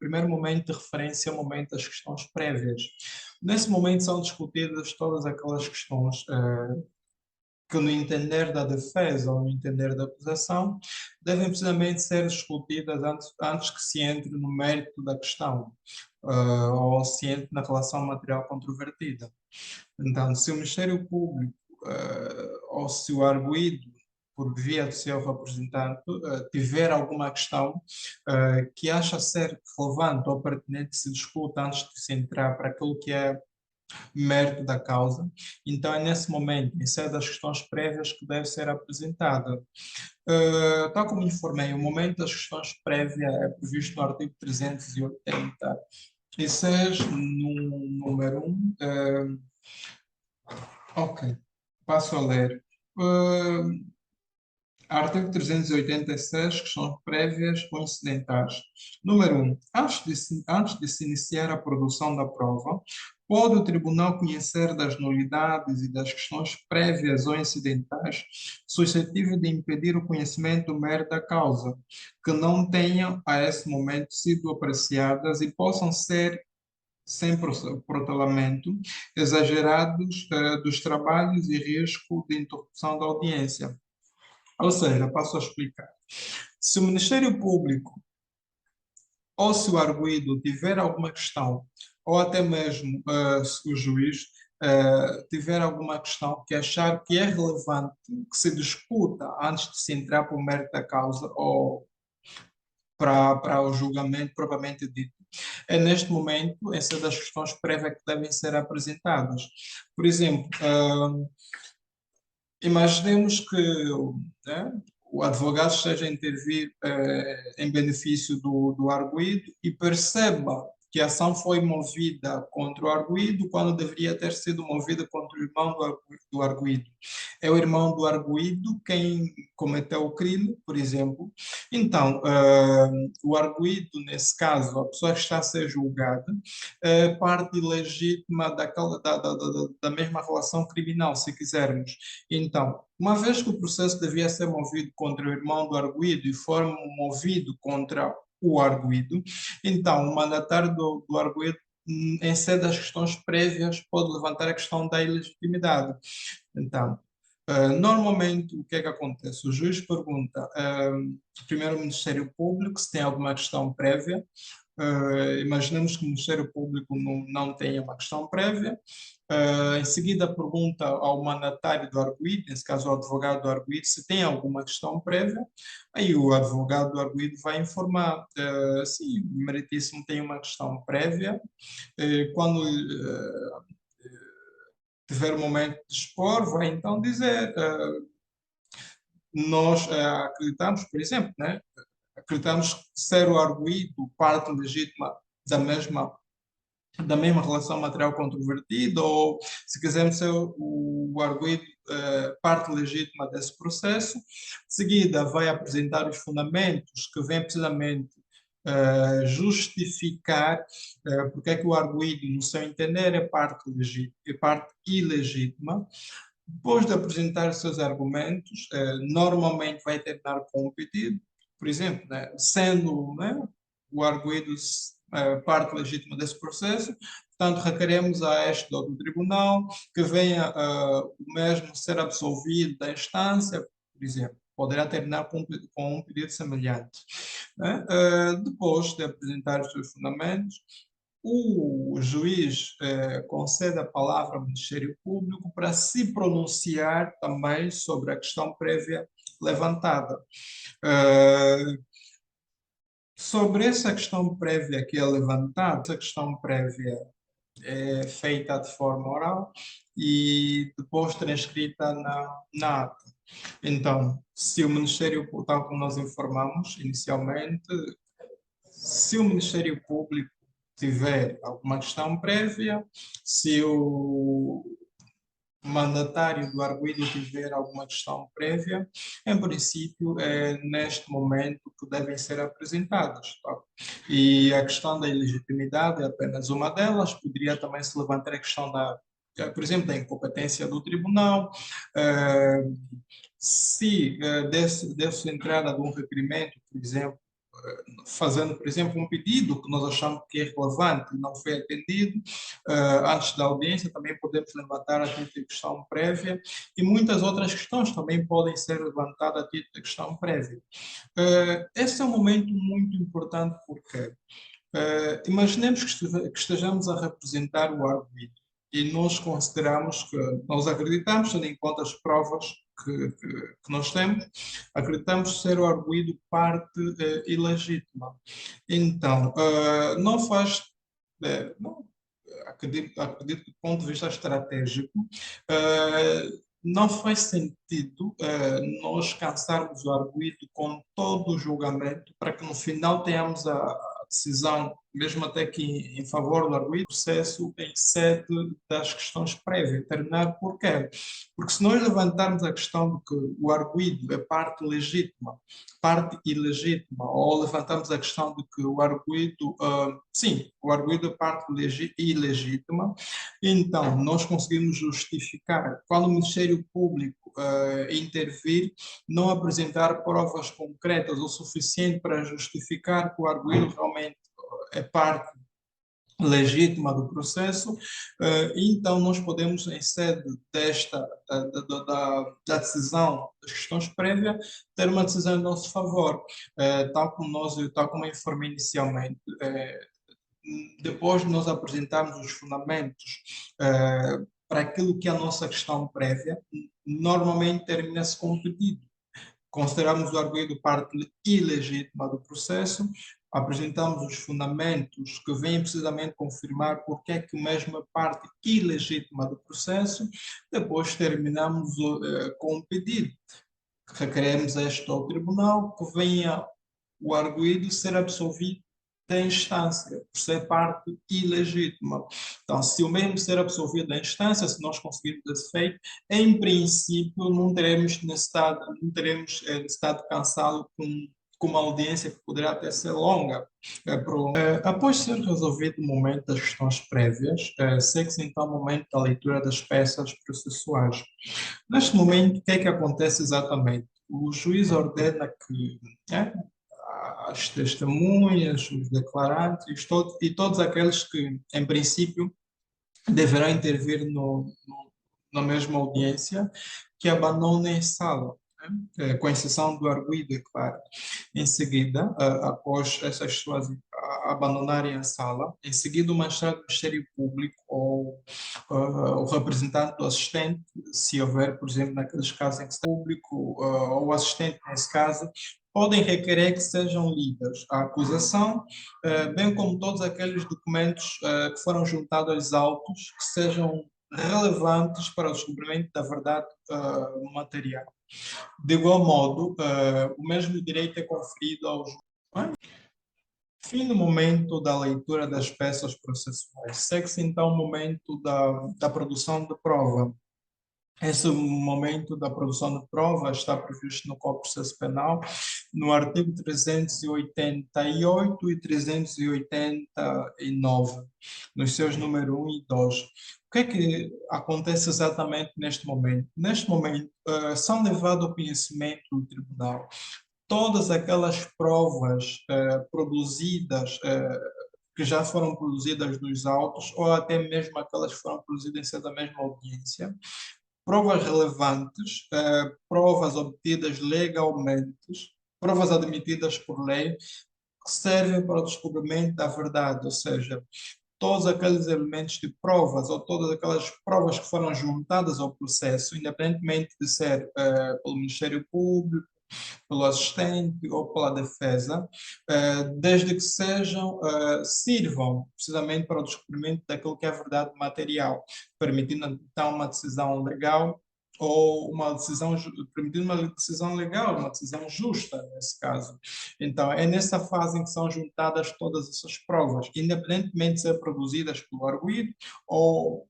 primeiro momento de referência é o momento das questões prévias. Nesse momento são discutidas todas aquelas questões que, no entender da defesa ou no entender da acusação, devem precisamente ser discutidas antes que se entre no mérito da questão, ou se entre na relação material controvertida. Então, se o Ministério Público ou se o arguido, por via do seu representante, tiver alguma questão que acha ser relevante ou pertinente que se discuta antes de se entrar para aquilo que é mérito da causa, então é nesse momento, em sede das questões prévias, que deve ser apresentada. Tal como informei, o momento das questões prévias é previsto no artigo 386, no número 1. Ok, passo a ler. Artigo 386, questões prévias ou incidentais. Número 1. Antes de se iniciar a produção da prova, pode o tribunal conhecer das nulidades e das questões prévias ou incidentais suscetíveis de impedir o conhecimento do mérito da causa, que não tenham a esse momento sido apreciadas e possam ser sem protelamento, exagerados dos trabalhos e risco de interrupção da audiência. Ou seja, passo a explicar. Se o Ministério Público ou se o arguido tiver alguma questão, ou até mesmo se o juiz tiver alguma questão que achar que é relevante que se discuta antes de se entrar para o mérito da causa ou para o julgamento propriamente dito, é neste momento essas das questões prévias que devem ser apresentadas. Por exemplo, imaginemos que, né, o advogado esteja a intervir em benefício do arguido e perceba que a ação foi movida contra o arguido quando deveria ter sido movida contra o irmão do arguido. É o irmão do arguido quem cometeu o crime, por exemplo. Então, o arguido, nesse caso, a pessoa que está a ser julgada, é parte ilegítima da mesma relação criminal, se quisermos. Então, uma vez que o processo devia ser movido contra o irmão do arguido e for movido contra o arguido, então o mandatário do arguido, em sede das questões prévias, pode levantar a questão da ilegitimidade. Então, normalmente, o que é que acontece? O juiz pergunta primeiro ao Ministério Público se tem alguma questão prévia. Imaginemos que o Ministério Público não tenha uma questão prévia. Em seguida, pergunta ao mandatário do arguido, nesse caso, ao advogado do arguido, se tem alguma questão prévia. Aí o advogado do arguido vai informar: sim, o meritíssimo tem uma questão prévia. Quando tiver o momento de expor, vai então dizer: nós acreditamos, por exemplo, né? Acreditamos ser o arguido parte legítima da mesma relação material controvertida, ou se quisermos ser o arguido parte legítima desse processo. De seguida, vai apresentar os fundamentos que vêm precisamente justificar porque é que o arguido, no seu entender, é parte legítima, é parte ilegítima. Depois de apresentar os seus argumentos, normalmente vai terminar com um pedido, por exemplo, né, sendo, né, o arguido parte legítima desse processo, portanto, requeremos a este do tribunal que venha o mesmo ser absolvido da instância, por exemplo. Poderá terminar com um pedido semelhante. Né? Depois de apresentar os seus fundamentos, o juiz concede a palavra ao Ministério Público para se pronunciar também sobre a questão prévia levantada. Sobre essa questão prévia que é levantada, essa questão prévia é feita de forma oral e depois transcrita na ata. Então, se o Ministério, tal como nós informamos inicialmente, se o Ministério Público tiver alguma questão prévia, se o mandatário do arguido tiver alguma questão prévia, em princípio, é neste momento que devem ser apresentadas. Tá? E a questão da ilegitimidade é apenas uma delas, poderia também se levantar a questão por exemplo, da incompetência do tribunal, se desse entrada de um requerimento, por exemplo, fazendo, por exemplo, um pedido que nós achamos que é relevante e não foi atendido, antes da audiência, também podemos levantar a título de questão prévia e muitas outras questões também podem ser levantadas a título de questão prévia. Esse é um momento muito importante porque imaginemos que estejamos a representar o arguido e nós consideramos que, nós acreditamos, tendo em conta as provas que nós temos, acreditamos ser o arguido parte ilegítima. Então, não faz, não, acredito que do ponto de vista estratégico, não faz sentido nós cansarmos o arguido com todo o julgamento para que no final tenhamos a decisão, mesmo até que em favor do arguido, processo em sede das questões prévias. Terminar por quê? Porque se nós levantarmos a questão de que o arguido é parte legítima, parte ilegítima, ou levantamos a questão de que o arguido, sim, o arguido é parte ilegítima, então nós conseguimos justificar quando o Ministério Público intervir, não apresentar provas concretas o suficiente para justificar que o arguido realmente é parte legítima do processo, então nós podemos, em sede da decisão das questões prévias, ter uma decisão em nosso favor, tal como eu informei inicialmente. Depois de nós apresentarmos os fundamentos para aquilo que é a nossa questão prévia, normalmente termina-se com um pedido. Consideramos o arguido parte ilegítima do processo, apresentamos os fundamentos que vêm precisamente confirmar porque é que mesmo a parte ilegítima do processo, depois terminamos com um pedido. Requeremos este ao tribunal que venha o arguido ser absolvido da instância, por ser parte ilegítima. Então, se o mesmo ser absolvido da instância, se nós conseguirmos esse feito, em princípio não teremos necessidade, de cansá-lo com uma audiência que poderá até ser longa. Após ser resolvido o momento das questões prévias, segue-se então o momento da leitura das peças processuais. Neste momento, o que é que acontece exatamente? O juiz ordena que as testemunhas, os declarantes e todos aqueles que, em princípio, deverão intervir na mesma audiência, que abandonem a sala, né? Com exceção do arguido, é claro. Em seguida, após essas pessoas abandonarem a sala, em seguida o magistrado do Ministério Público ou o representante do assistente, se houver, por exemplo, naqueles casos em que está público, ou o assistente, nesse caso, podem requerer que sejam lidas a acusação, bem como todos aqueles documentos que foram juntados aos autos que sejam relevantes para o descobrimento da verdade material. De igual modo, o mesmo direito é conferido aos fim do momento da leitura das peças processuais. Segue-se então o momento da produção de prova. Esse momento da produção de prova está previsto no Código de Processo Penal, no artigo 388 e 389, nos seus números 1 e 2. O que é que acontece exatamente neste momento? Neste momento, são levados ao conhecimento do tribunal todas aquelas provas produzidas, que já foram produzidas nos autos, ou até mesmo aquelas que foram produzidas em sede da mesma audiência, provas relevantes, provas obtidas legalmente, provas admitidas por lei, que servem para o descobrimento da verdade, ou seja, todos aqueles elementos de provas ou todas aquelas provas que foram juntadas ao processo, independentemente de ser pelo Ministério Público, pelo assistente ou pela defesa, desde que sirvam precisamente para o descobrimento daquilo que é a verdade material, permitindo então uma decisão legal ou permitindo uma decisão legal, uma decisão justa nesse caso. Então, é nessa fase em que são juntadas todas essas provas, independentemente de ser produzidas pelo arguido ou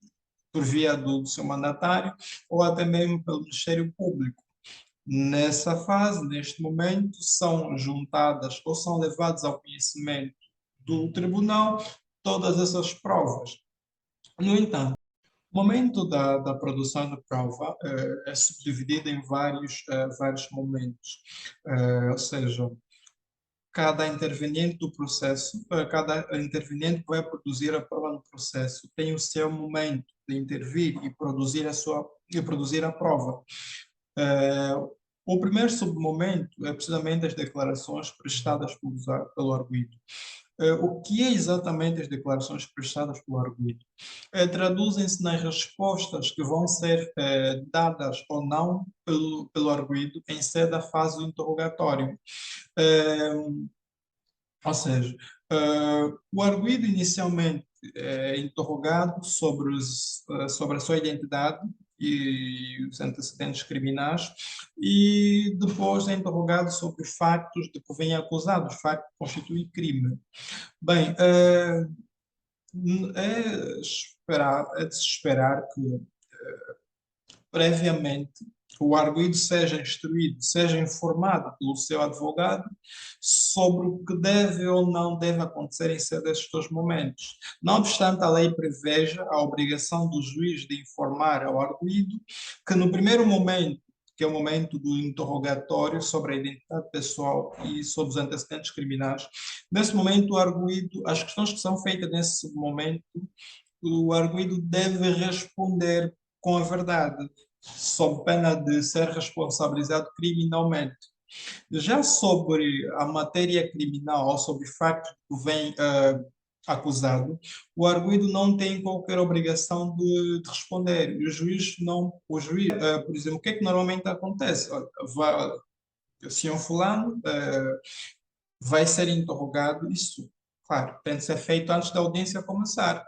por via do seu mandatário ou até mesmo pelo Ministério Público. Nessa fase, neste momento, são juntadas ou são levadas ao conhecimento do tribunal todas essas provas. No entanto, o momento da produção da prova é subdividido em vários momentos. Ou seja, cada interveniente do processo, cada interveniente que vai produzir a prova no processo tem o seu momento de intervir e produzir a prova. O primeiro submomento é precisamente as declarações prestadas pelo arguido. O que é exatamente as declarações prestadas pelo arguido? Traduzem-se nas respostas que vão ser dadas ou não pelo arguido em sede da fase do interrogatório. Ou seja, o arguido inicialmente é interrogado sobre a sua identidade e os antecedentes criminais e depois é interrogado sobre os factos de que vem acusado, os factos que constituem crime. Bem, é de se esperar que previamente o arguido seja instruído, seja informado pelo seu advogado sobre o que deve ou não deve acontecer em sede desses dois momentos. Não obstante, a lei preveja a obrigação do juiz de informar ao arguido que no primeiro momento, que é o momento do interrogatório sobre a identidade pessoal e sobre os antecedentes criminais, nesse momento o arguido, as questões que são feitas nesse momento, o arguido deve responder com a verdade, sob pena de ser responsabilizado criminalmente. Já sobre a matéria criminal ou sobre factos que vem acusado, o arguido não tem qualquer obrigação de responder. E por exemplo, o que é que normalmente acontece? Olha, o senhor fulano vai ser interrogado, isso, claro, tem de ser feito antes da audiência começar.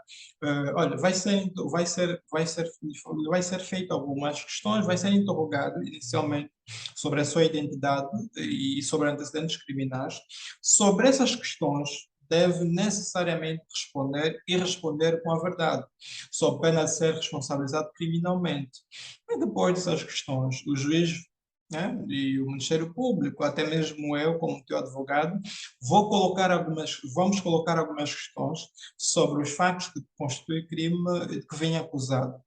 Olha, vai ser feito algumas questões, vai ser interrogado inicialmente sobre a sua identidade e sobre antecedentes criminais. Sobre essas questões, deve necessariamente responder e responder com a verdade, sob pena de ser responsabilizado criminalmente. E depois dessas questões, o juiz, né, e o Ministério Público, até mesmo eu, como teu advogado, vamos colocar algumas questões sobre os factos que constituem crime de que vem acusado.